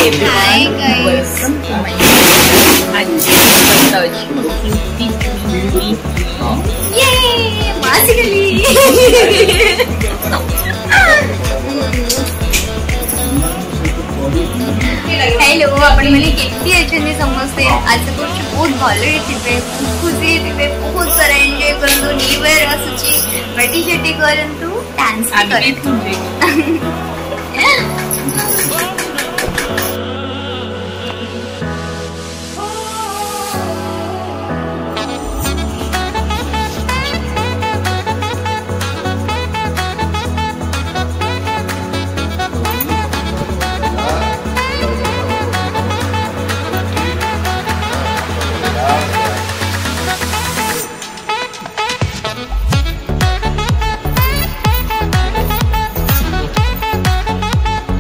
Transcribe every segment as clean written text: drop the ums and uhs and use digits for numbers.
Hi guys. Yay! Basically. Hello आपण मैंने केती अछंदी समस्ते आज सब कुछ बहुत भले थिबे खुशी थिबे बहुत सारा एंजॉय करंतु न्यू ईयर आसुची पार्टी शेटी करंतु डांस करंतु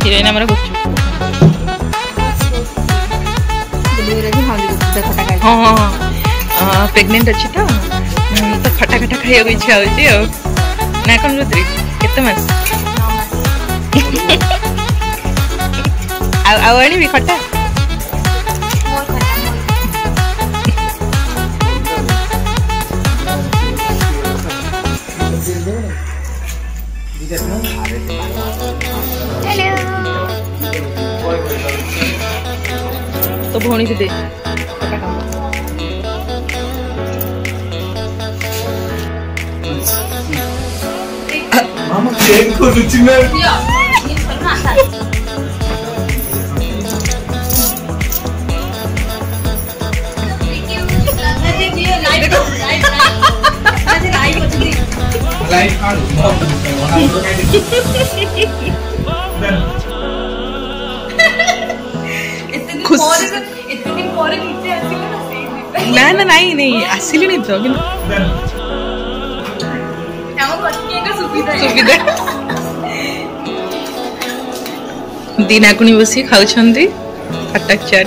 हिरोइन हमारा कुछ हाँ हाँ प्रेग्नेंट अच्छी तो खटा खटा खाया इच्छा होची ना कौन रुद्री केते मास आनी भी खटा तो भौणी से दे मामा केक को रुचि में लाइट ना ना नहीं नहीं आसिले नहीं तो सुविधा दिनाकुणी बसी खाउछंती खटक चाट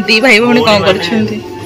दी भाई भौणी कौन कर